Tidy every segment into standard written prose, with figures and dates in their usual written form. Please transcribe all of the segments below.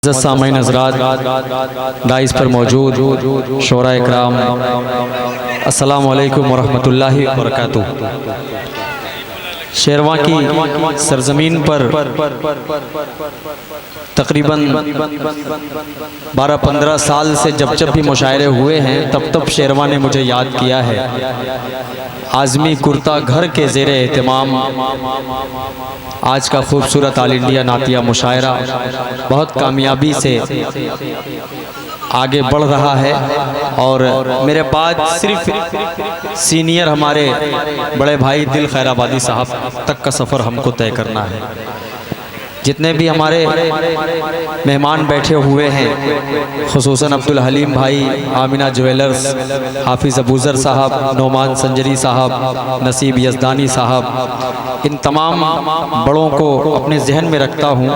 मुअज़्ज़ज़ सामईन हज़रात, dice पर मौजूद शोरा इकराम, अस्सलामु अलैकुम वरहमतुल्लाहि वबरकातुहू। शेरवा की सरजमीन पर तकरीबन 12-15 साल से जब जब भी मुशायरे हुए हैं तब तब शेरवा ने मुझे याद किया है। आज़मी कुर्ता घर के ज़ेरे एहतमाम आज का खूबसूरत ऑल इंडिया नातिया मुशायरा बहुत कामयाबी से आगे बढ़ रहा है और मेरे बाद सिर्फ सीनियर हमारे बड़े भाई दिल खैराबादी साहब तक का सफ़र हमको तय करना है। जितने भी हमारे मेहमान बैठे हुए हैं, खुसूसन अब्दुल हलीम भाई, आमिना ज्वेलर्स, हाफिज़ अबूज़र साहब, नोमान संजरी साहब, नसीब यज़दानी साहब, इन तमाम बड़ों को अपने जहन में रखता हूँ।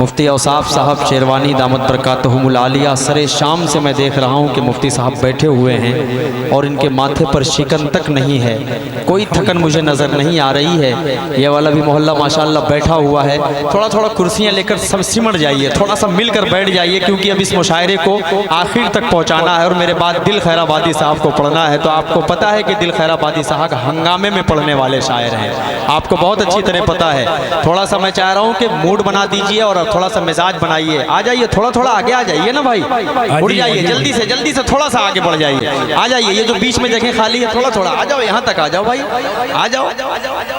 मुफ्ती औसाफ साहब शेरवानी दामत बरकातहुमुल आलिया सरे शाम से मैं देख रहा हूँ कि मुफ्ती साहब बैठे हुए हैं और इनके माथे पर शिकन तक नहीं है, कोई थकन मुझे नज़र नहीं आ रही है। ये वाला भी मोहल्ला माशाअल्लाह बैठा हुआ है। थोड़ा थोड़ा कुर्सियाँ लेकर सब सिमट जाइए, थोड़ा सा मिलकर बैठ जाइए, क्योंकि अब इस मुशायरे को आखिर तक पहुँचाना है और मेरे बाद दिल खैराबादी साहब को पढ़ना है। तो आपको पता है कि दिल खैराबादी साहब हंगामे में पढ़ने वाले शायर हैं, आपको बहुत अच्छी तरह पता है। थोड़ा सा मैं चाह रहा हूँ कि मूड बना दीजिए और थोड़ा सा मिजाज बनाइए। आ जाइए, थोड़ा थोड़ा आगे आ जाइए ना भाई, उड़ जाइए, जल्दी से थोड़ा सा आगे बढ़ जाइए। आ जाइए, ये जो बीच में जगह खाली है थोड़ा थोड़ा आ जाओ, यहाँ तक आ जाओ भाई, आ जाओ।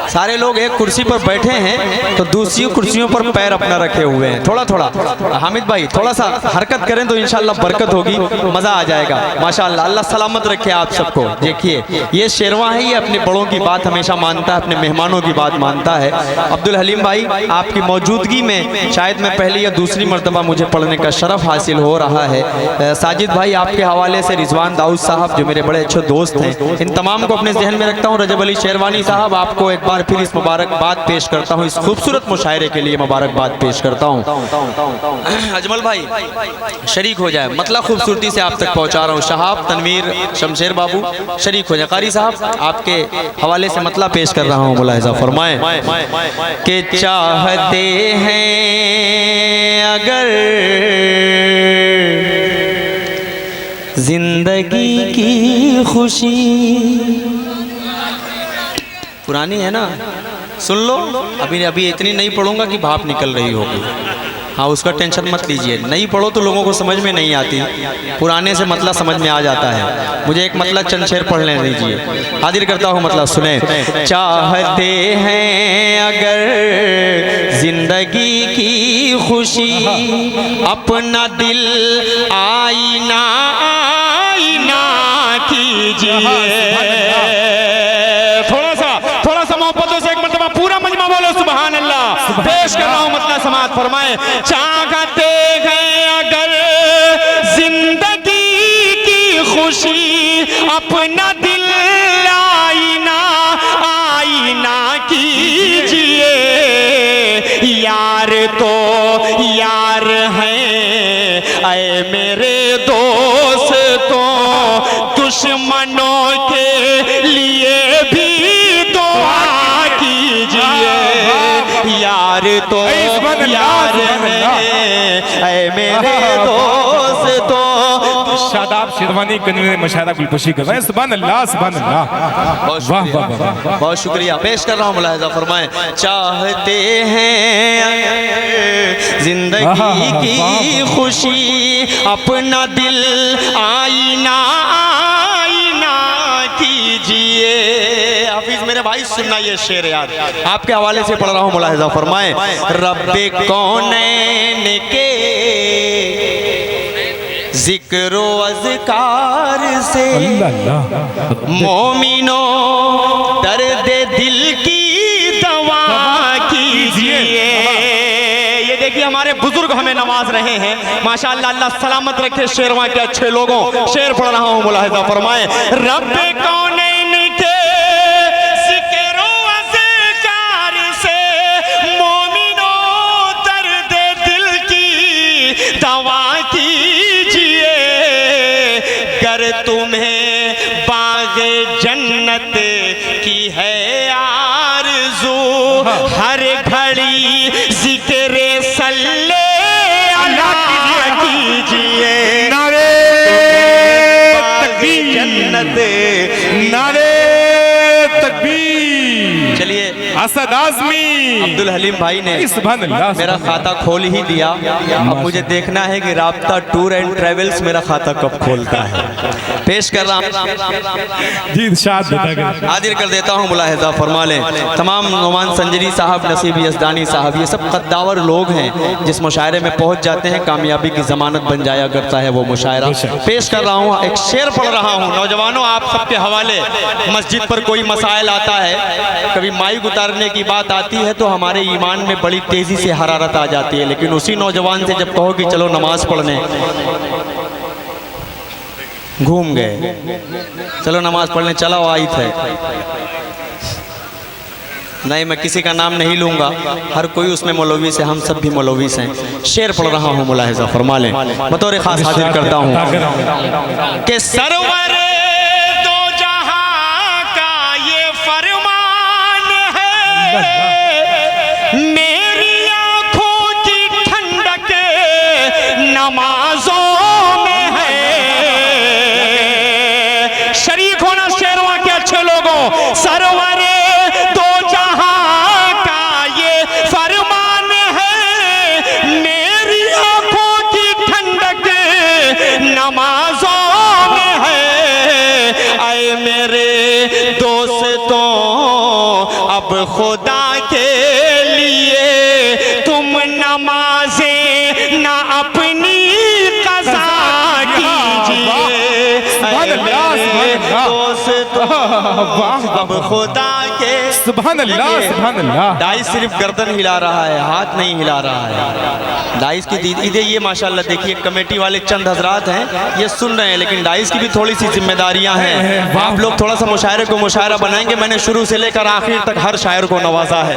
सारे लोग एक कुर्सी पर बैठे हैं तो दूसरी कुर्सियों पर पैर अपना रखे हुए हैं। थोड़ा थोड़ा हामिद भाई थोड़ा सा हरकत करें तो इंशाल्लाह बरकत होगी, मज़ा आ जाएगा माशाल्लाह। अल्लाह सलामत रखे आप सबको। देखिए ये शेरवा है, ये अपने बड़ों की बात हमेशा मानता है, अपने मेहमानों की बात मानता है। अब्दुल हलीम भाई आपकी मौजूदगी में शायद मैं पहली या दूसरी मरतबा मुझे पढ़ने का शरफ हासिल हो रहा है। साजिद भाई आपके हवाले से रिजवान दाऊद साहब जो मेरे बड़े अच्छे दोस्त हैं, इन तमाम को अपने जहन में रखता हूँ। रजब अली शेरवानी साहब आपको एक बार फिर इस मुबारकबाद पेश करता हूँ, इस खूबसूरत मुशायरे के लिए मुबारकबाद पेश करता हूँ। अजमल भाई शरीक हो जाए, मतलब खूबसूरती से आप तक पहुँचा रहा हूँ। शहाब, तनवीर, शमशेर बाबू शरीक हो जाए। कारी साहब आपके हवाले से मतलब पेश कर रहा हूँ, मुलाहिज़ा फरमाएं कि चाहते हैं अगर जिंदगी की खुशी, पुरानी है ना, सुन लो। अभी इतनी नहीं पढ़ूंगा कि भाप निकल रही होगी, हाँ उसका टेंशन मत लीजिए। नहीं पढ़ो तो लोगों को समझ में नहीं आती, पुराने से मतलब समझ में आ जाता है। मुझे एक मतलब चंद शेर पढ़ लेने दीजिए, हाजिर करता हूँ मतलब सुने। चाहते हैं अगर जिंदगी की खुशी, अपना दिल आईना आईना कीजिए। थोड़ा सा मोहब्बतों से एक मरतबा पूरा मजमा बोलो सुभान अल्लाह। पेश कर रहा हूँ मतलब समात फरमाए। चाहते हैं अगर जिंदगी की खुशी, अपना दिल आईना आईना कीजिए। यार तो यार हैं ऐ मेरे दोस्तों, दुश्मनों के लिए भी यार तो यार है ऐ मेरे दोस्तों। शादाब शेरवानी कन्वीनर मुशायरा गुलपोशी कर रहे हैं। सुभान अल्लाह, सुभान अल्लाह, वाह वाह वाह, बहुत शुक्रिया। पेश कर रहा हूँ, मुलाहिज़ा फरमाएं। चाहते हैं जिंदगी की खुशी, अपना दिल आईना आईना कीजिए। हाफिज मेरे भाई सुनना ये शेर यार, आपके हवाले से पढ़ रहा हूँ, मुलाहिज़ा फरमाएं। रब्बे कौनैन के जिक्रो अज़कार से मोमिनो दर्द दिल की दवा कीजिए। ये देखिए हमारे बुजुर्ग हमें नवाज रहे हैं माशाअल्लाह, अल्लाह सलामत रखे शेरवा के अच्छे लोगों। शेर पढ़ रहा हूँ, मुलाहिज़ा फरमाएं। रब्बे कौनैन के तुम्हें बाग़े जन्नत की है आरज़ू, हर घड़ी ज़िक्र सल्ले अला असद आजमी अब्दुल हलीम भाई ने सुभान अल्लाह मेरा खाता खोल ही दिया। अब मुझे देखना है कि राब्ता टूर एंड ट्रेवल्स मेरा खाता कब खोलता है। पेश कर रहा हूँ जी इरशाद हाजिर कर देता हूँ, मुलाहिजा फरमा लें। तमाम नोमान संजरी साहब, नसीब यज़दानी साहब, ये सब कद्दावर लोग हैं जिस मुशायरे में पहुँच जाते हैं कामयाबी की ज़मानत बन जाया करता है वो मुशायरा। पेश कर रहा हूँ, एक शेर पढ़ रहा हूँ। नौजवानों, आप सबके हवाले, मस्जिद पर कोई मसाइल आता है, कभी माइक उतारने की बात आती है तो हमारे ईमान में बड़ी तेज़ी से हरारत आ जाती है, लेकिन उसी नौजवान से जब कहो कि चलो नमाज पढ़ने, घूम गए, चलो नमाज पढ़ने चला वो आई थे। नहीं, मैं किसी का नाम नहीं लूंगा, हर कोई उसमें मौलवी से, हम सब भी मौलवी से हैं। शेर पढ़ रहा हूँ, मुलाहिजा फरमा लें। बतौर खास हाजिर करता हूँ कि सरवर दो जहां का ये फरमान है, मेरी आंखों की ठंडक नमाजों में है। शरीक होना शेरवा के अच्छे लोगों, सरवर नमाज़ों में है। आए मेरे दोस्तों, अब खुदा के लिए तुम नमाज़ें ना अपनी क़ज़ा कीजिए। दोस्तों, अब खुदा के, सुभान अल्लाह सुभान अल्लाह। दाइस सिर्फ गर्दन हिला रहा है, हाथ नहीं हिला रहा है। दाइस की दीदी ये माशाल्लाह देखिए, कमेटी वाले चंद हजरात हैं, ये सुन रहे हैं, लेकिन दाइस की भी थोड़ी सी जिम्मेदारियां हैं। आप लोग थोड़ा सा मुशायरे को मुशायरा बनाएंगे। मैंने शुरू से लेकर आखिर तक हर शायर को नवाजा है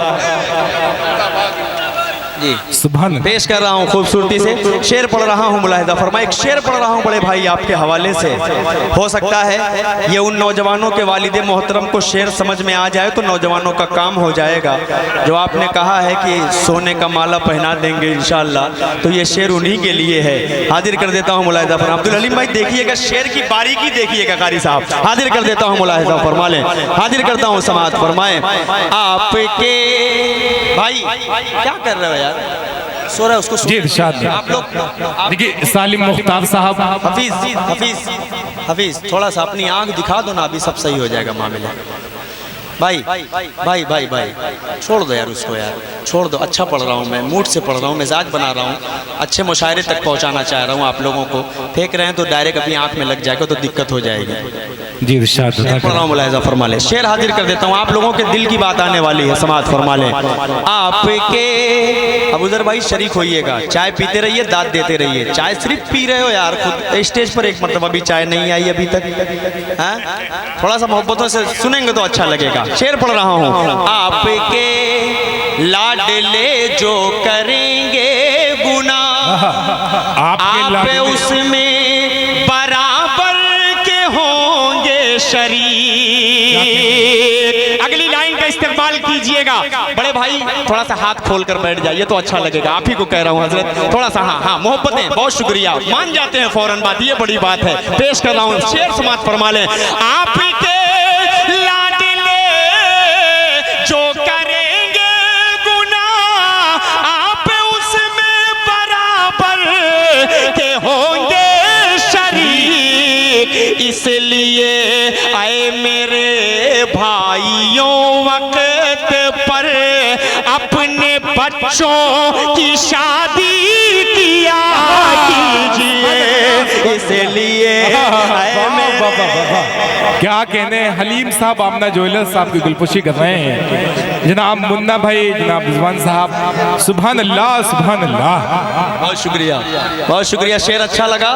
जी। सुभान पेश कर रहा हूँ खूबसूरती से, शेर पढ़ रहा हूँ, मुलाहिजा फरमाए। एक शेर पढ़ रहा हूँ बड़े भाई आपके हवाले से। हो सकता है ये उन नौजवानों के वालिद मोहतरम को शेर समझ में आ जाए तो नौजवानों का काम हो जाएगा। जो आपने कहा है कि सोने का माला पहना देंगे इंशाअल्लाह, तो ये शेर उन्हीं के लिए है। हाजिर कर देता हूँ, मुलाहिजा फरमा। अब्दुल हलीम भाई देखिएगा, शेर की बारीकी देखिएगा कारी साहब। हाजिर कर देता हूँ, मुलाहिजा फरमा लें। हाजिर करता हूँ, समाअत फरमाएं। आपके भाई क्या कर रहे हो यार, सो रहा है उसको जी इरशाद आप लोग। देखिए सालिम मुख्तार साहब, हफीज हफीज हफीज थोड़ा सा अपनी आंख दिखा दो ना, अभी सब सही हो जाएगा मामला। भाई भाई भाई भाई छोड़ दो यार उसको, यार छोड़ दो। अच्छा पढ़ रहा हूँ मैं, मूड से पढ़ रहा हूँ, मिजाज बना रहा हूँ, अच्छे मुशायरे तक पहुँचाना चाह रहा हूँ आप लोगों को। फेंक रहे हैं तो डायरेक्ट अपनी आंख में लग जाएगा तो दिक्कत हो जाएगी। जी इरशाद पढ़ रहा हूँ, मुलाहिजा फरमा ले। शेर हाजिर कर देता हूँ, आप लोगों के दिल की बात आने वाली है, समाअत फरमा ले। आपके अबूजर भाई शरीक होइएगा, चाय पीते रहिए, दाद देते रहिए। चाय सिर्फ पी रहे हो यार, खुद स्टेज पर एक मरतबा भी चाय नहीं आई अभी तक, हैं? थोड़ा सा मोहब्बतों से सुनेंगे तो अच्छा लगेगा। शेर पढ़ रहा हूँ। आपके लाडले जो करेंगे गुनाह, आप उसमें बराबर के होंगे शरीक। अगली लाइन का इस्तेमाल कीजिएगा बड़े भाई, थोड़ा सा हाथ खोल कर बैठ जाइए तो अच्छा लगेगा। आप ही को कह रहा हूँ हजरत, थोड़ा सा हाँ हाँ मोहब्बतें, बहुत शुक्रिया, मान जाते हैं फौरन बात, ये बड़ी बात है। पेश कर रहा हूँ शेर, समाअत फरमा लें। आपके जो करेंगे गुनाह, आप उसमें बराबर के होंगे शरीक। इसलिए आए मेरे भाइयों, वक्त पर अपने बच्चों की शादी किया कीजिए। इसलिए आए मेरे, क्या कहने, हलीम साहब आमना ज्वेलर्स साहब की गुलपुशी कर रहे हैं। जनाब मुन्ना भाई, जनाब रिजवान साहब, सुभान अल्लाह सुभान अल्लाह। बहुत शुक्रिया, बहुत शुक्रिया। शेर अच्छा लगा,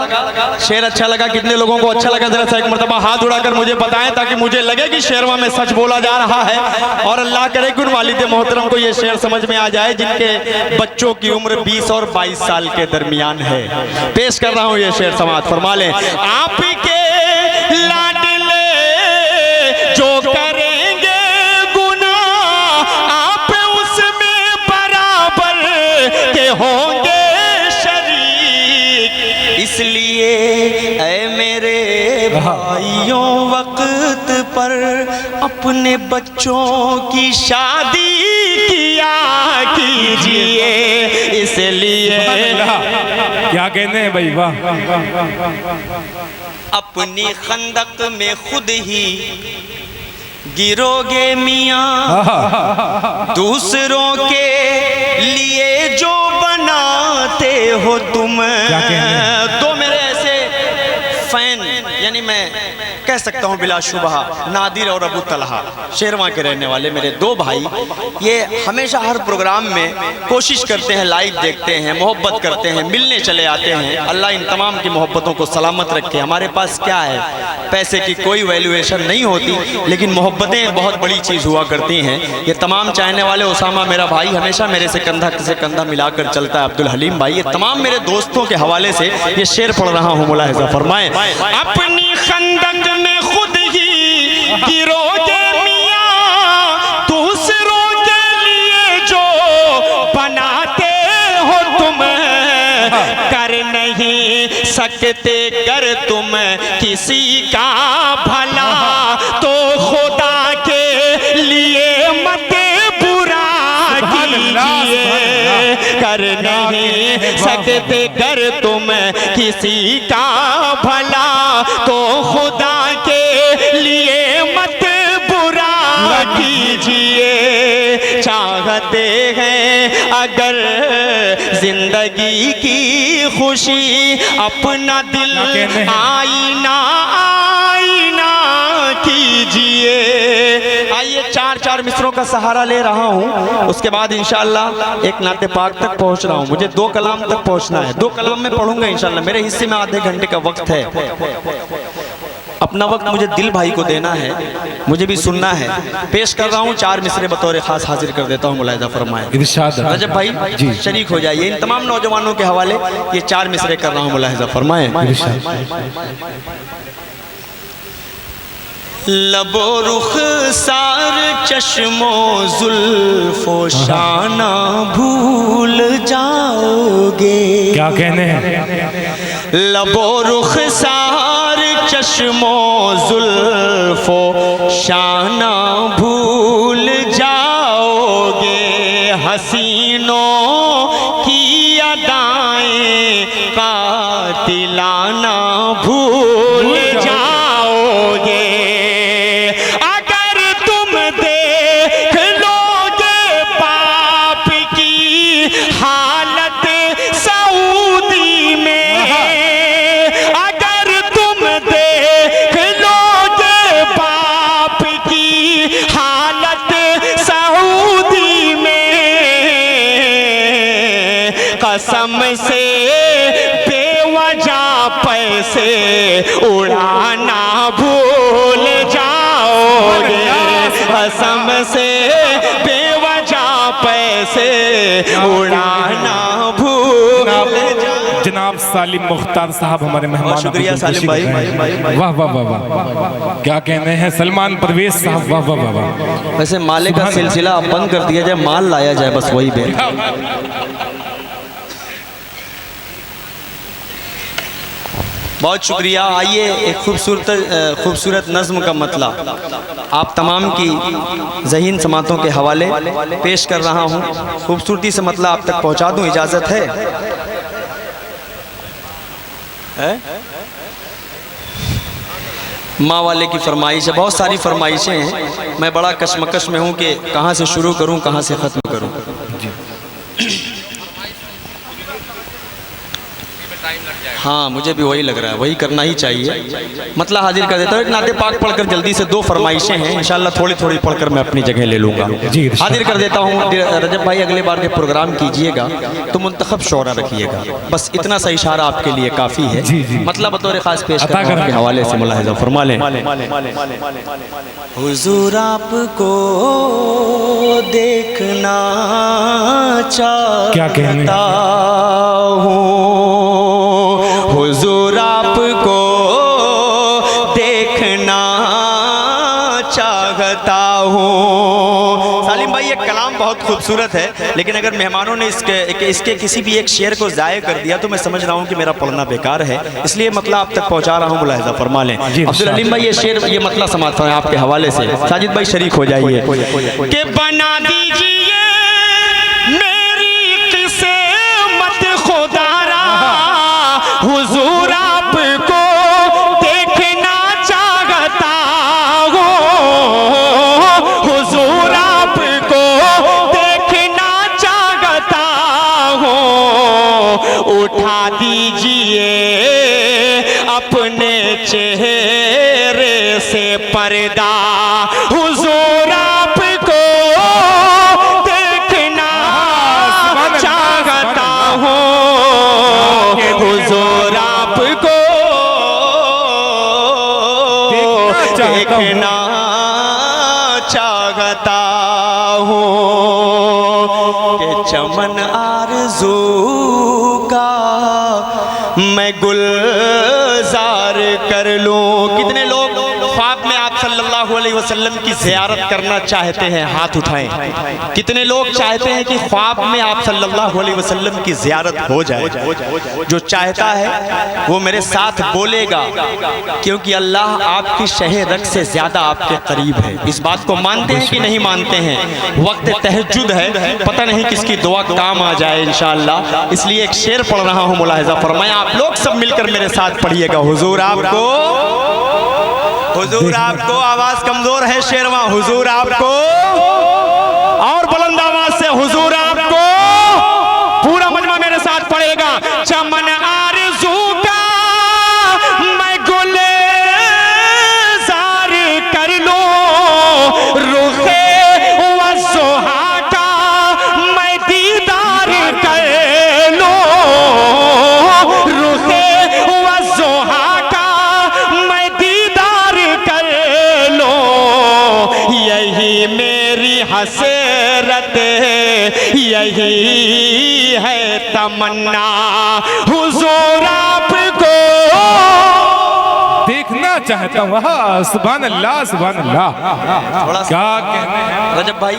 शेर अच्छा लगा। कितने लोगों को अच्छा लगा जरा सा एक मरतबा हाथ उड़ाकर मुझे बताएं, ताकि मुझे लगे कि शेरवा में सच बोला जा रहा है। और अल्लाह करे कि उन वालिद मोहतरम को ये शेर समझ में आ जाए जिनके बच्चों की उम्र 20 और 22 साल के दरमियान है। पेश कर रहा हूँ ये शेर, समाअत फरमा लें। आपके लाडले जो करेंगे गुनाह, आप उसमें बराबर के होंगे शरीक। इसलिए ऐ मेरे भाइयों, वक्त पर अपने बच्चों की शादी किया कीजिए, इसलिए क्या कहते हैं भाई, वाह। अपनी खंदक में खुद ही गिरोगे मियाँ, दूसरों के लिए जो बनाते हो तुम। दो मेरे ऐसे फैन, यानी मैं कह सकता हूँ बिलाशुबहा, नादिर और अबू तलहा, शेरवा के रहने वाले मेरे दो भाई, ये हमेशा हर प्रोग्राम में कोशिश करते हैं, लाइव देखते हैं, मोहब्बत करते हैं, मिलने चले आते हैं। अल्लाह इन तमाम की मोहब्बतों को सलामत रखे। हमारे पास क्या है, पैसे की कोई वैल्यूएशन नहीं होती, लेकिन मोहब्बतें बहुत बड़ी चीज़ हुआ करती हैं। ये तमाम चाहने वाले, उसामा मेरा भाई हमेशा मेरे से कंधा मिलाकर चलता है, अब्दुल हलीम भाई, ये तमाम मेरे दोस्तों के हवाले से ये शेर पढ़ रहा हूँ, मुलाहिजा फरमाएं। अपनी खंदक में खुद ही गिरोगे मियाँ, दूसरों के लिए जो बनाते हो तुम, कर नहीं सकते कर तुम किसी का भला, तो खुदा के लिए मत बुरा कीजिए। कर नहीं सकते कर तुम किसी का भला, तो खुदा के लिए मत बुरा कीजिए। चाहते हैं अगर जिंदगी की खुशी, अपना दिल आईना आईना कीजिए। आइए, चार मिसरों का सहारा ले रहा हूँ, उसके बाद इंशाअल्लाह एक नाते पाक तक पहुँच रहा हूँ। मुझे 2 कलाम तक पहुँचना है, 2 कलाम में पढ़ूंगा इंशाअल्लाह। मेरे हिस्से में आधे घंटे का वक्त है, अपना वक्त मुझे दिल भाई को देना है, मुझे भी सुनना है। पेश कर रहा हूँ 4 मिसरे बतौर खास हाजिर कर देता हूँ, मुलाहिजा फरमाएं। रजब भाई जी शरीक हो जाइए, इन तमाम नौजवानों के हवाले ये 4 मिसरे कर रहा हूँ, मुलाहिजा फरमाएं। लबो रुख सार चश्मो जुल्फो शाना भूल जाओगे। क्या कहने हैं, लबो रुख सार चश्मो जुल्फो शाना भूल जाओगे। हसीनों की अदाएं कातिलाना भूल जाओगे। अगर तुम देख लोगे बाप की हालत सऊदी में, अगर तुम देख लोगे बाप की हालत सऊदी में, कसम से बेवजह पैसे उड़ाना भूल जाओगे। कसम से बेवजह पैसे उड़ाना भूल जाओगे। जनाब सालिम मुख्तार साहब हमारे मेहमान, शुक्रिया सालिम भाई। वाह वाह वाह वाह, क्या कहने हैं सलमान परवेज साहब, वाह वाह वाह वाह। वैसे माले का सिलसिला अब बंद कर दिया जाए, माल लाया जाए, बस वही बेहतर। बहुत शुक्रिया। आइए एक खूबसूरत नज़्म का मतला आप तमाम की ज़हीन समातों के हवाले पेश कर रहा हूँ। खूबसूरती से मतला आप तक पहुँचा दूँ, इजाज़त है? माँ वाले की फरमाइश है, बहुत सारी फरमाइशें हैं, मैं बड़ा कशमकश में हूँ कि कहाँ से शुरू करूँ, कहाँ से ख़त्म करूँ। हाँ, मुझे भी वही लग रहा है, वही करना ही चाहिए। मतलब हाजिर कर देता हूँ। एक नाते पाक पढ़कर जल्दी से 2 फरमाइशें हैं, इंशाल्लाह थोड़ी थोड़ी पढ़कर मैं अपनी जगह ले लूँगा। हाजिर कर देता हूँ। रजब भाई अगले बार के प्रोग्राम कीजिएगा तो मुंतखब शोरा रखिएगा, बस इतना सा इशारा आपके लिए काफ़ी है। मतलब बतौर खास पेश करने के हवाले से मुलाहिज़ा फरमा लें। हुजूर आपको देखना चाहता हूँ, हुजूर आपको देखना चाहता हूँ। सालिम भाई ये कलाम बहुत खूबसूरत खूबसूरत है, लेकिन अगर मेहमानों ने इसके किसी भी एक शेर को ज़ाय कर दिया तो मैं समझ रहा हूँ कि मेरा पढ़ना बेकार है, इसलिए मतलब आप तक पहुँचा रहा हूँ, मुलाहिज़ा फरमा लें। अब्दुल हलीम भाई ये शेर, ये मतलब समाप्त है आपके हवाले से। साजिद भाई शरीक हो जाइए कि बना दीजिए मेरी किस्मत खुदारा, हुजूर आपको देखना चाहता हो, हुजूर आपको देखना चाहता हो, उठा दीजिए अपने चेहरे से पर्दा, हुजूर आपको देखना चाहता हूँ, हुजूर आपको देखना चाहता हूँ, कि चमन आरज़ू का मैं गुलजार कर लूं। कितने लोग ख्वाब में आप सल्लल्लाहु अलैहि वसल्लम की ज़ियारत करना चाहते हैं? हाथ उठाएं। कितने लोग चाहते हैं कि ख्वाब में आप सल्लल्लाहु अलैहि वसल्लम की ज़ियारत हो जाए? जो चाहता है वो मेरे साथ बोलेगा, क्योंकि अल्लाह आपकी शह रग से ज़्यादा आपके करीब है। इस बात को मानते हैं कि नहीं मानते हैं? वक्त तहज्जुद है, पता नहीं किसकी दुआ काम आ जाए इंशाअल्लाह, इसलिए एक शेर पढ़ रहा हूँ, मुलाहिज़ा फरमाएं। आप लोग सब मिलकर मेरे साथ पढ़िएगा। हुजूर आपको, हुजूर आपको, आवाज कमजोर है शेरवा, हुजूर आपको, और बुलंद आवाज से हुजूर आपको, पूरा मजमा मेरे साथ पढ़ेगा। चमन आरज़ू का मैं गुलज़ार कर लूं, रुखे वज़ुहा का मैं दीदार कर लूं, रुखे वज़ुहा का मैं दीदार कर लूं, यही मेरी हसरत है, यही है तमन्ना, हुजूर आपको देखना चाहता हूँ। हाँ, सुभान अल्लाह, सुभान अल्लाह। थोड़ा क्या कहने हैं रजब भाई,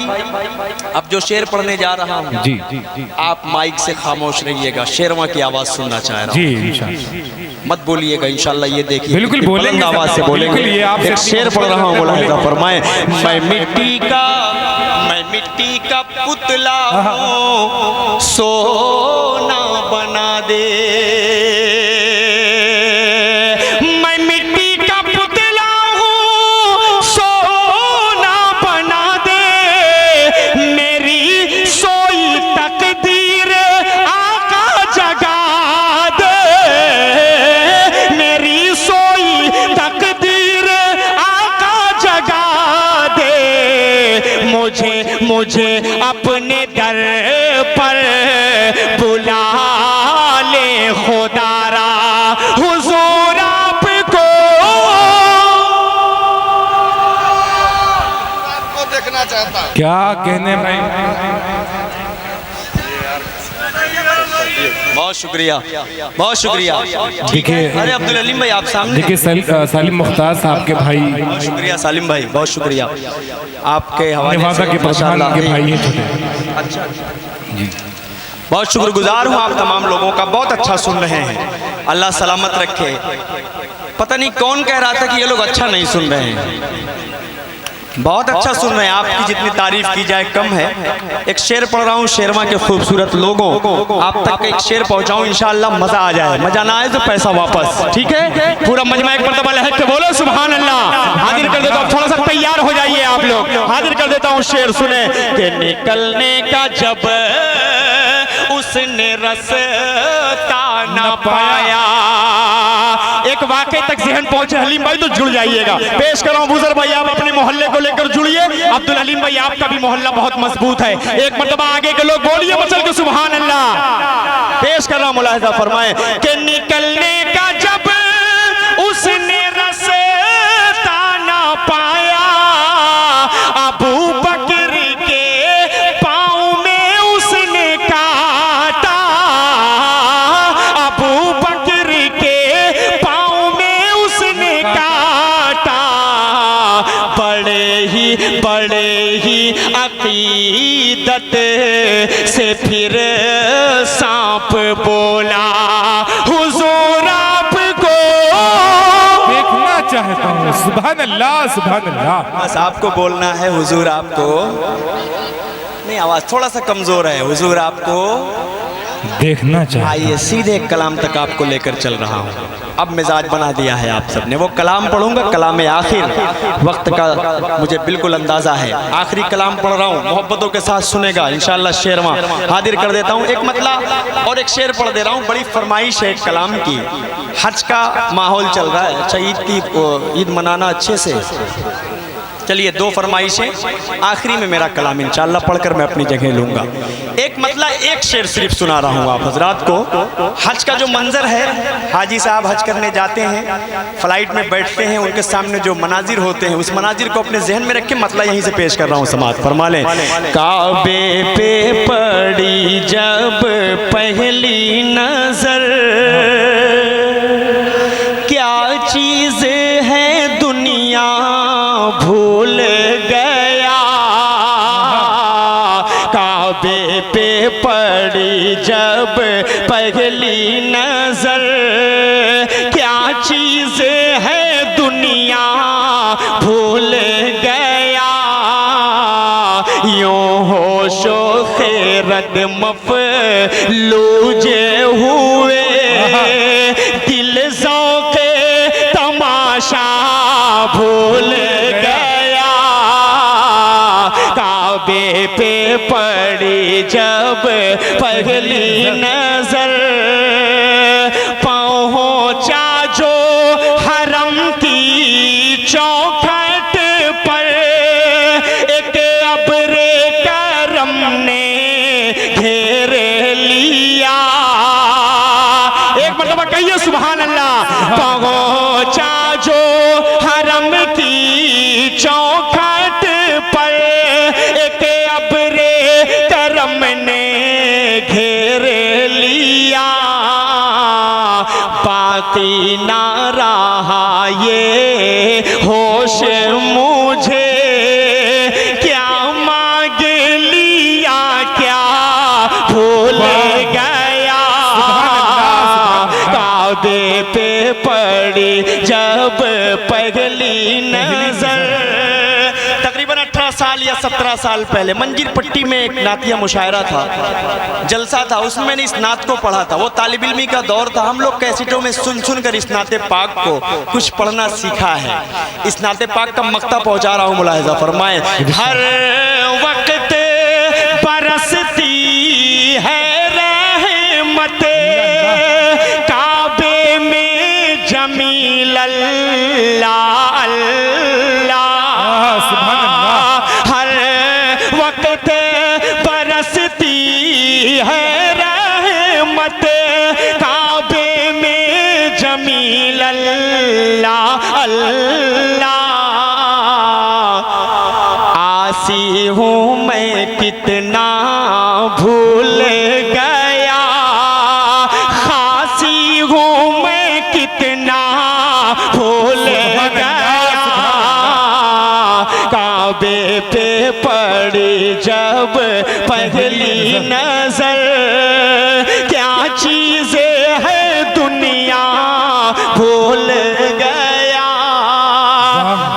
अब जो शेर पढ़ने जा रहा हूँ, जी जी जी आप माइक से खामोश रहिएगा, शेरवा की आवाज सुनना चाह रहा जी, हूँ, इंशाअल्लाह मत बोलिएगा इंशाअल्लाह। ये देखिए बिल्कुल बोलेंगे, बुलंद आवाज से बोलेंगे। बिल्कुल, ये आप एक शेर पढ़ रहा हूँ, मुलाहिज़ा फरमाएं। मैं मिट्टी का पुतला हूँ, सोना बना दे, मैं मिट्टी का पुतला हूँ, सोना बना दे, मेरी सोई तकदीर आका जगा दे, मेरी सोई तकदीर आका जगा दे, मुझे अपने दर पर बुला ले खुदारा, हुजूर आपको देखना चाहता हूं। क्या कहने भाई। बहुत शुक्रिया, बहुत शुक्रिया। ठीक है, अरे अब्दुल हलीम भाई आप सामने। देखिए सालिम मुख्तार साहब के भाई, बहुत शुक्रिया सालिम भाई, बहुत शुक्रिया आपके हवाले नेवादा से के प्रधान के भाई हैं छोटे। अच्छा जी, बहुत शुक्रगुजार हूँ आप तमाम लोगों का, बहुत अच्छा सुन रहे हैं, अल्लाह सलामत रखे। पता नहीं कौन कह रहा था कि ये लोग अच्छा नहीं सुन रहे हैं, बहुत अच्छा सुन रहे हैं। आपकी जितनी तारीफ की जाए कम है। एक शेर पढ़ रहा हूँ शेरवा के खूबसूरत लोगों, आप तक एक शेर पहुँचाऊँ इंशाअल्लाह, मजा आ जाए, मजा ना आए तो पैसा वापस, ठीक है? पूरा मजमा एक मरतबा लहक के बोलो सुभान अल्लाह। हाजिर कर देता हूँ, थोड़ा सा तैयार हो जाइए आप लोग, हाजिर कर देता हूँ शेर, सुने कि निकलने का जब उसने रास्ता न पाया। एक वाकई तक जहन पहुंचे हलीम भाई तो जुड़ जाइएगा। पेश कर रहा हूं बुजुर्ग भाई, आप अपने मोहल्ले को लेकर जुड़िए। अब्दुल हलीम भाई आपका भी मोहल्ला बहुत मजबूत है, एक मर्तबा आगे के लोग बोलिए मचल के सुभान अल्लाह। पेश कर रहा हूं, मुलाहिज़ा फरमाएं कि निकलने का जब उसने रास्ता न पाया, अबू बकर के पाँव में उसने काटा, अबू बकर के पाँव में उसने काटा, बड़े ही अकीदत शिद्दत से फिर सांप बोला हुजूर आपको देखना चाहता हूँ। सुभान अल्लाह सुभान अल्लाह। बस आपको बोलना है हुजूर आपको, नहीं आवाज थोड़ा सा कमजोर है, हुजूर आपको देखना चाहता हूँ। आइए सीधे कलाम तक आपको लेकर चल रहा हूँ। अब मिजाज बना दिया है आप सबने, वो कलाम पढ़ूंगा, कलाम आखिर वक्त का मुझे बिल्कुल अंदाजा है। आखिरी कलाम पढ़ रहा हूँ, मोहब्बतों के साथ सुनेगा इंशाअल्लाह। शेर वहाँ हाजिर कर देता हूँ, एक मतला और एक शेर पढ़ दे रहा हूँ। बड़ी फरमाइश है कलाम की, हज का माहौल चल रहा है, अच्छा ईद मनाना अच्छे से। चलिए दो फरमाइशें, आखिरी में मेरा कलाम इंशाअल्लाह पढ़कर मैं अपनी जगह लूँगा। एक मतलब एक शेर सिर्फ सुना रहा हूँ आप हजरात को। हज का जो मंजर है, हाजी साहब हज करने जाते हैं, फ्लाइट में बैठते हैं, उनके सामने जो मनाजिर होते हैं उस मनाजिर को अपने जहन में रख के मतलब यहीं से पेश कर रहा हूँ, समात फरमा लें। काबे पे पड़ी जब पहली नजर, क्या चीज़ है दुनिया भूल गया। काबे पे पड़ी जब पहली नजर, क्या चीज़ है दुनिया भूल गया। यूं होशो खैरत मफलूजे हुए, दिल ज़ौक़े तमाशा भूल गया। काबे पे पड़ी जब पहली नजर, पहुंचा जो हरम की चौखट पर, एक अब्रे करम ने घेर लिया। एक मतलब कहिए सुभान अल्लाह। पहुंचा जो हरम की चौखट पर, एक अब्रे करम ने घेर लिया। बाकी ना रहा ये होश मुझे, क्या मांग लिया क्या भूल गया। काबे पे पड़ी जब पहली नजर, तकरीबन 18 साल या 17 साल पहले मंजीर पट्टी में एक नातिया मुशायरा था, जलसा था, उसमें मैंने इस नात को पढ़ा था। वो तालिब इल्मी का दौर था, हम लोग कैसेटों में सुन सुन कर इस नाते पाक को कुछ पढ़ना सीखा है। इस नाते पाक का मक्ता पहुंचा रहा हूँ, मुलाहिजा फरमाए। हर वक्त बरसती है रहमत, काबे में जमील अल्लाह अल्लाह। सुभान अल्लाह। हर वक्त बरसती है रहमत, काबे में जमील अल्लाह अल्लाह। आसी हूँ मैं कितना भूल गया, खासी हूँ मैं कितना भूल गया। काबे पे पड़ी जब पहली नजर, क्या चीज़ें है दुनिया भूल गया।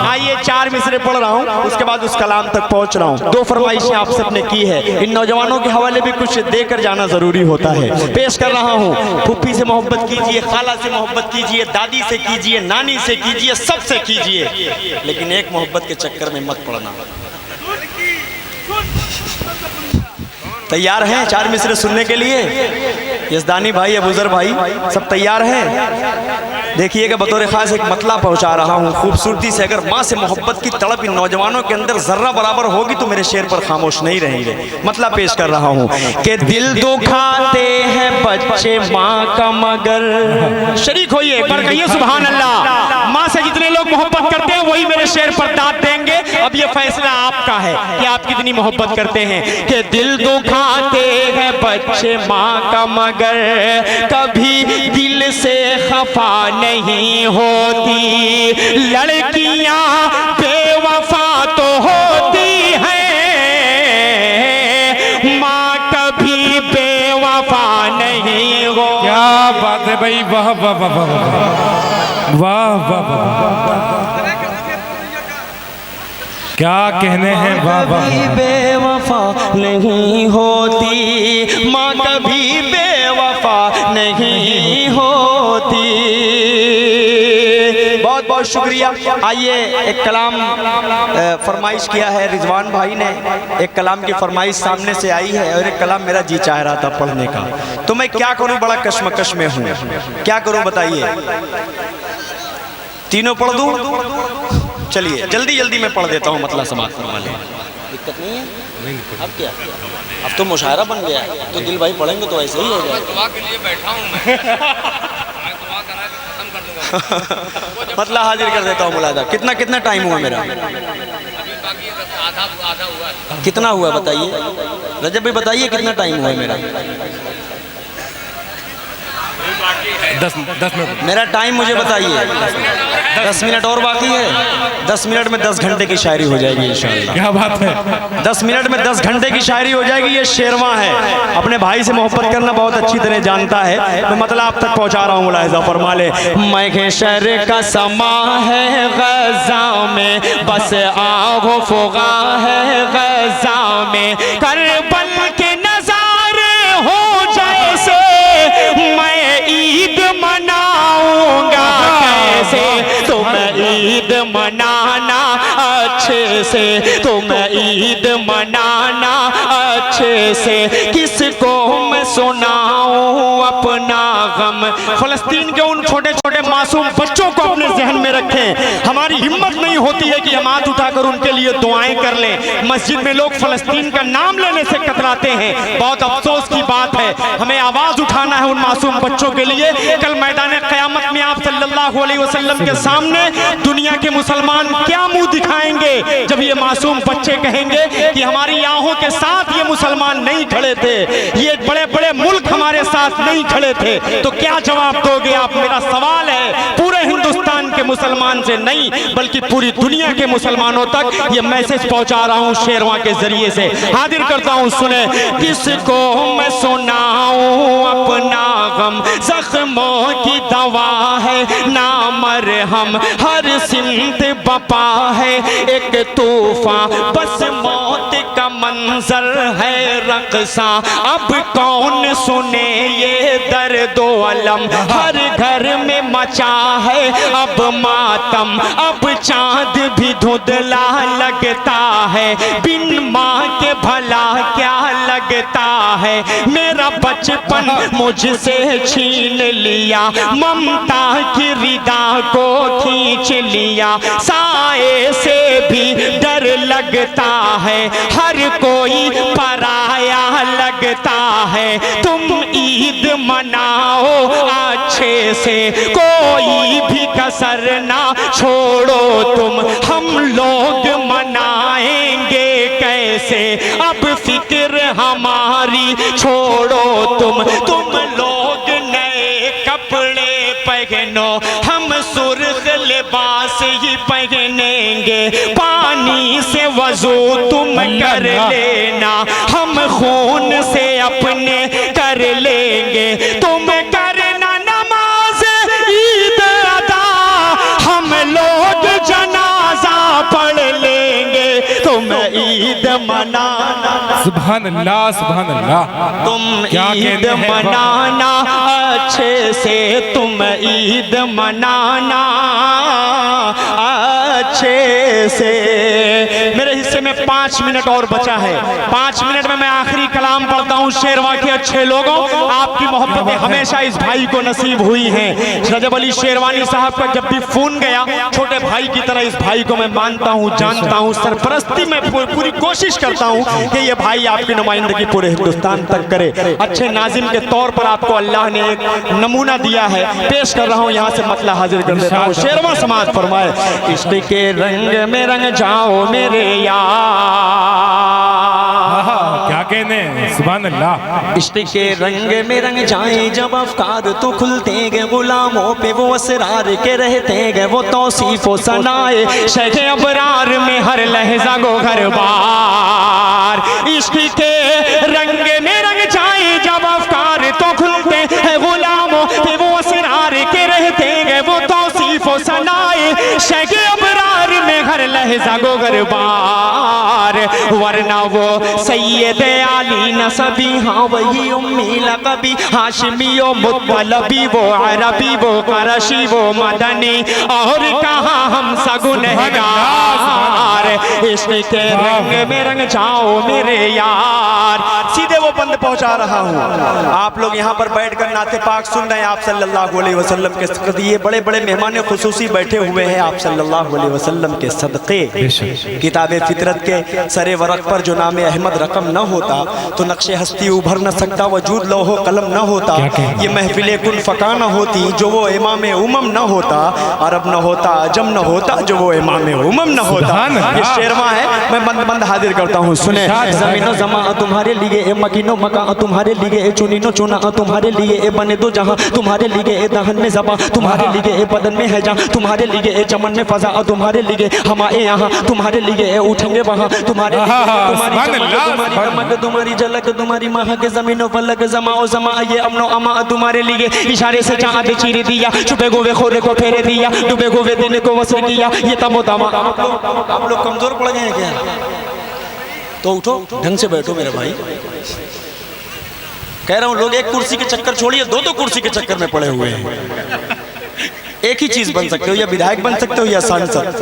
आइए चार मिसरे पढ़ रहा हूँ, उसके बाद उस कलाम तक पहुँच रहा हूँ। दो फरमाइशें आप सबने की है, इन नौजवानों के हवाले भी कुछ देकर जाना जरूरी होता है। पेश कर रहा हूँ। फूफी से मोहब्बत कीजिए, खाला से मोहब्बत कीजिए, दादी से कीजिए, नानी से कीजिए, सबसे कीजिए, लेकिन एक मोहब्बत के चक्कर में मत पड़ना। तैयार हैं चार मिसरे सुनने के लिए? यजदानी भाई, अबूजर भाई, सब तैयार हैं? देखिएगा बतौर खास एक मतला पहुंचा रहा हूँ खूबसूरती से। अगर माँ से मोहब्बत की तड़प इन नौजवानों के अंदर जर्रा बराबर होगी तो मेरे शेर पर खामोश नहीं रहेंगे। मतला पेश कर रहा हूँ कि दिल दुखाते हैं बच्चे माँ का मगर। शरीक होइए, एक बार कहिए सुभान अल्लाह। माँ से जितने लोग मोहब्बत करते हैं वही मेरे शेर पर दाद देंगे। अब ये फैसला आपका है कि आप कितनी मोहब्बत करते हैं। कि दिल दुखाते हैं बच्चे माँ का मगर, कभी दिल से खफा नहीं होती, लड़कियां बेवफा तो होती हैं, क्या बात है भाई, वाह वाह वाह वाह वाह वाह वाह वाह, क्या कहने हैं, वाह वाह। बेवफा नहीं होती माँ, कभी बेवफा नहीं होती। बहुत बहुत शुक्रिया। आइए एक कलाम फरमाइश किया है रिजवान भाई ने, एक कलाम की फरमाइश सामने से आई है और एक कलाम मेरा जी चाह रहा था पढ़ने का, तो मैं क्या करूं, बड़ा कश्मकश में हूं, क्या करूं बताइए। तीनों पढ़ दूं? चलिए जल्दी जल्दी मैं पढ़ देता हूँ, मतलब समाप्त फरमा लें, दिक्कत नहीं है। अब क्या, अब तो मुशायरा बन गया है, तो दिल भाई पढ़ेंगे तो ऐसे ही हो जाएगा। दुआ के लिए बैठा हूँ मैं दुआ करा के खत्म कर दूंगा। मतलब हाजिर कर देता हूँ मुलादा। कितना कितना टाइम हुआ मेरा? अभी बाकी आधा हुआ है। कितना हुआ बताइए, रजब भाई बताइए कितना टाइम हुआ मेरा? 10 मिनट मेरा टाइम मुझे बताइए। 10 मिनट और बाकी है। 10 मिनट में 10 घंटे की शायरी हो जाएगी इंशाअल्लाह। क्या बात है, 10 मिनट में 10 घंटे की शायरी हो जाएगी। ये शेरवा है, अपने भाई से मोहब्बत करना बहुत अच्छी तरह जानता है, मैं मतलब आप तक पहुंचा रहा हूँ, मुलाहिजा फरमा ले। महशर का समा है गज़ा में, बस आगो फुगा है गज़ा में, करबल के नज़ारे हो जैसे मैं ईद मनाऊंगा कैसे, तुम ईद मनाना अच्छे से, तुम ईद मनाना अच्छे से, किसको मैं सुनाऊं अपना गम। फलस्तीन के उन छोटे छोटे मासूम बच्चों को अपने जहन में रखें। हमारी हिम्मत नहीं होती है कि हम हाथ उठाकर उनके लिए दुआएं कर लें। मस्जिद में लोग फलस्तीन का नाम लेने से कतराते हैं, बहुत अफसोस की बात है। हमें आवाज उठाना है उन मासूम बच्चों के लिए। कल मैदान क़यामत में आप सल्लल्लाहु अलैहि वसल्लम के सामने दुनिया के मुसलमान क्या मुंह दिखाएंगे जब ये मासूम बच्चे कहेंगे कि हमारी आंखों के साथ ये मुसलमान नहीं खड़े थे, ये बड़े बड़े मुल्क हमारे साथ नहीं खड़े थे, तो क्या जवाब दोगे आप? मेरा सवाल है पूरे हिंदुस्तान के मुसलमान से नहीं बल्कि पूरी दुनिया के मुसलमानों तक ये मैसेज पहुंचा रहा हूं शेरवा के जरिए से। हाजिर करता हूं, सुने। किसको मैं सुनाऊं अपना गम, जख्मों की दवा है ना मरहम, हर सिमत बपा है एक तूफा, बस मौत का मंजर है रक़सा, अब कौन सुने ये दर्दो अलम, हर घर में मचा है अब मातम, अब चांद भी धुंधला लगता है, बिन माँ के भला क्या लगता है, मेरा बचपन मुझसे छीन लिया, ममता की रिदा को खींच लिया, साए से भी डर लगता है, हर कोई पराया लगता है, तुम ईद मनाओ अच्छे से, कोई भी कसर ना छोड़ो तुम, हम लोग मनाएंगे कैसे, अब फिक्र हमारी छोड़ो तुम लोग नए कपड़े पहनो, हम सुर्ख लिबास ही पहनेंगे, पानी से वजू तुम कर लेना, हम खून से अपने कर लेंगे, तुम करना नमाज ईद अदा, हम लोग जनाजा पढ़ लेंगे, तुम ईद मनाना, सुभान अल्लाह सुभान अल्लाह, तुम ईद मनाना अच्छे से, तुम ईद मनाना अच्छे से। मेरे हिस्से में 5 मिनट और बचा है। 5 मिनट में मैं आखिरी कलाम पढ़ता हूँ। शेरवा के अच्छे लोगों, आपकी मोहब्बतें हमेशा इस भाई को नसीब हुई हैं। रजब अली शेरवानी साहब का जब भी फोन गया, छोटे भाई की तरह इस भाई को मैं मानता हूँ, जानता हूँ, सरपरस्ती में पूरी कोशिश करता हूँ कि ये भाई आपकी नुमाइंदगी पूरे हिंदुस्तान तक करे। अच्छे नाजिम के तौर पर आपको अल्लाह ने एक नमूना दिया है, पेश कर रहा हूँ, यहाँ से मतला हाजिर कर देता हूँ। शेरवा समाज फरमाए, इश्क के रंग में रंग जाओ मेरे यार, क्या कहने, सुभान अल्लाह। इश्क के रंग में रंग जाए जब अफकार तो खुलते गए, गुलामों पे वो असरार के रहते गए, वो तौसीफो सनाए शेख अबरार में हर लहजा गो घर बार। इश्क के रंग में रंग जाए जब अफकार तो खुलते हैं, गुलाम पे वो असरार के रहते गए वो तौसीफ व सनाए शेख अबरार में हर लहजा गोगरबार वरना वो सैयद आली नसबी हाँ वही उम्मी लकबी हाशमी ओ मुत्तलबी वो अरबी वो करशी वो मदनी और कहाँ हम सगुनहगार इश्क के रंग में रंग जाओ मेरे यार। सीधे वो बंद पहुंचा रहा हूँ। आप लोग यहाँ पर बैठकर नाते पाक सुन रहे हैं आप सल्लल्लाहु अलैहि वसल्लम के सदक़े। ये बड़े बड़े मेहमान खुसूसी बैठे हुए हैं आप सल्लल्लाहु अलैहि वसल्लम के सदक़े। किताब फितरत के सरे वरक पर जो नाम अहमद रकम न होता तो नक्शे हस्ती उभर न सकता, वजूद लोहो कलम न होता, ये महफिल कुन फका न होती जो वो इमाम उमम न होता, अरब न होता अजम न होता जो वो इमाम उमम न होता। ये शेरवा है, मैं बंद बंद हाजिर करता हूँ सुने। ज़मीनो ज़मा तुम्हारे लिए ए मकीनो मका तुम्हारे लिए ए चुनीनो चुना तुम्हारे लिए ए बने दो जहाँ तुम्हारे लिए ए दहन में ज़बा तुम्हारे लिए ए बदन में है जहाँ तुम्हारे लिए ए चमन में फजा तुम्हारे लिए हमारे यहाँ तुम्हारे लिए ए उठेंगे वहाँ तुम्हारे तुम्हारी झलक तुम्हारी महक ज़मीनो फलक ज़मा ओ ज़मा ये अमनो अमा तुम्हारे लिए इशारे से चाँद चीर दिया छुपे गोवे खोरे को फेरे दिया डूबे गोवे दिन को वसर किया ये तमो तमा। आप लोग कमजोर पड़ गए हैं क्या? तो उठो ढंग से बैठो मेरे भाई। कह रहा हूं लोग एक कुर्सी के चक्कर छोड़िए दो कुर्सी के चक्कर में पड़े हुए हैं। एक ही चीज बन सकते हो, या विधायक बन सकते हो या सांसद।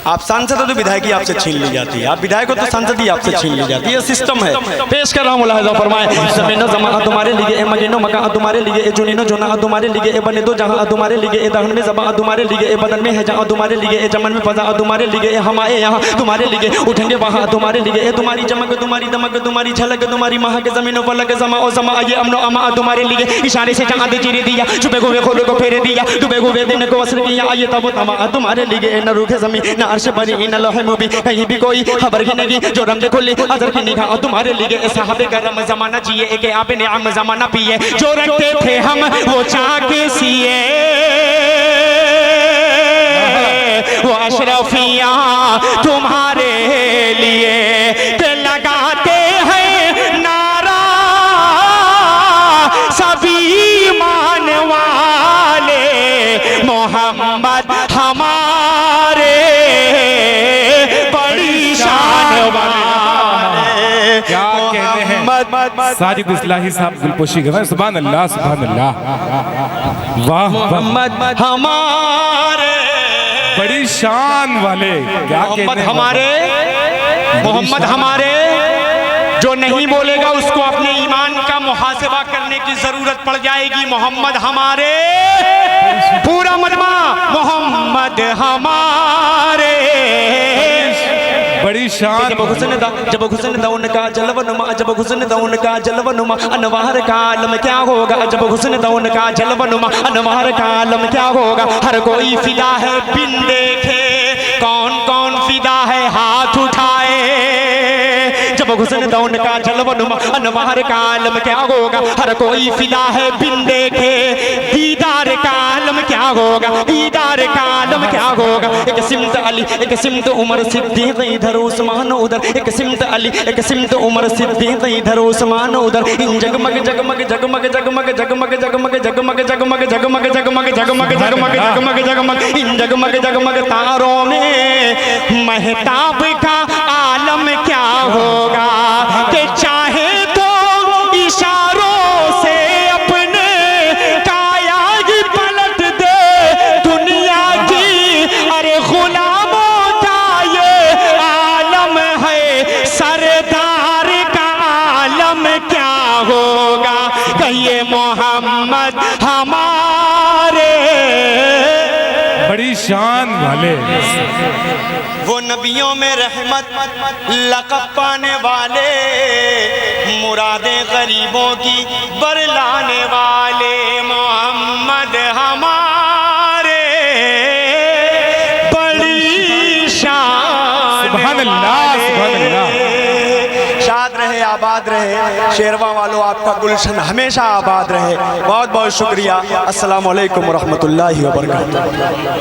आप सांसद हो तो विधायकी आपसे छीन ली जाती है, आप विधायक हो तो सांसद ही आपसे छीन ली जाती है। ये सिस्टम है। पेश कर रहा हूँ मुलाहिज़ा फरमाए। ज़मीनो ज़मा तुम्हारे लिए ए मकीनो मका तुम्हारे लिए ए जुनीनो जुना तुम्हारे लिए ए बने दो जहाँ तुम्हारे लिए ए दहन में ज़बा तुम्हारे लिए ए बदन में है जहाँ तुम्हारे लिए ए चमन में फजा तुम्हारे लिए ए हमारे यहाँ तुम्हारे लिए उठेंगे वहाँ तुम्हारे लिए ए तुम्हारी चमक तुम्हारी दमक तुम्हारी झलक तुम्हारी महक ज़मीनो फलक ज़मा ओ ज़मा ये अमनो अमा तुम्हारे लिए इशारे से चाँद चीर दिया छुपे गोवे खोले को फेरे दिया डूबे गोवे दिन को वसर किया ये तब तमा तुम्हारे लिए न रूखे ज़मीन न अर्श बरी न लोहे मुबी कहीं भी कोई खबर ही नहीं जो रंग खुली अजर की निगाह तुम्हारे लिए साहबे करम ज़माना जिए एक आप नियाम ज़माना पिए जो रखते थे हम वो चाके सिए वो अशरफिया तुम्हारे लिए ते लगाते हैं नारा सभी मान वाले मोहम्मद हमारे बड़ी शान वाले। क्या कहते हैं साजिद इस्लाही साहब गुलपोशी कर रहे हैं। सुभान अल्लाह सुभान अल्लाह। वाह मोहम्मद हमारे बड़ी शान वाले। क्या कहते हैं मोहम्मद हमारे जो नहीं बोलेगा उसको अपने ईमान का मुहासिबा करने की जरूरत पड़ जाएगी। मोहम्मद हमारे पूरा मजमा मोहम्मद हमारे बड़ी शान। जब हुस्न दा उनका जलवनुमा जब हुस्न दा उनका जलवनुमा अनवार का आलम क्या होगा। जब हुस्न दा उनका जलवनुमा अनवार का आलम क्या होगा। हर कोई फिदा है बिन देखे कौन कौन फिदा है हाथ उठाए। जब हुस्न दा उनका जलवनुमा अनवार का आलम क्या होगा। हर कोई फिदा है बिन देखे दीदार का आलम क्या होगा। दीदार का आलम क्या होगा। एक सिमत अली एक सिमत उमर सिद्दीक इधर उस्मान उधर। एक सिमत अली एक सिमत उमर सिद्दीक इधर उस्मान उधर। इन जगमग जगमग जगमग जगमग जगमग जगमग जगमग जगमग जगमग जगमग जगमग जगमग जगमग जगमग इन जगमग जगमग तारों में महताब का आलम क्या होगा। कि चाहे तो इशारों से अपने काया ही पलट दे दुनिया की। अरे गुलामों का ये आलम है सरदार का आलम क्या होगा। कहिए मोहम्मद हमारे बड़ी शान वाले। वो नबियों में रहमत लक़ब पाने वाले मुरादें गरीबों की बरलाने वाले मोहम्मद हमारे बड़ी शान। सुभान अल्लाह सुभान अल्लाह। शाद रहे आबाद रहे शेरवा वालों आपका गुलशन हमेशा आबाद रहे। बहुत बहुत शुक्रिया। अस्सलामु अलैकुम व रहमतुल्लाहि व बरकातुहू।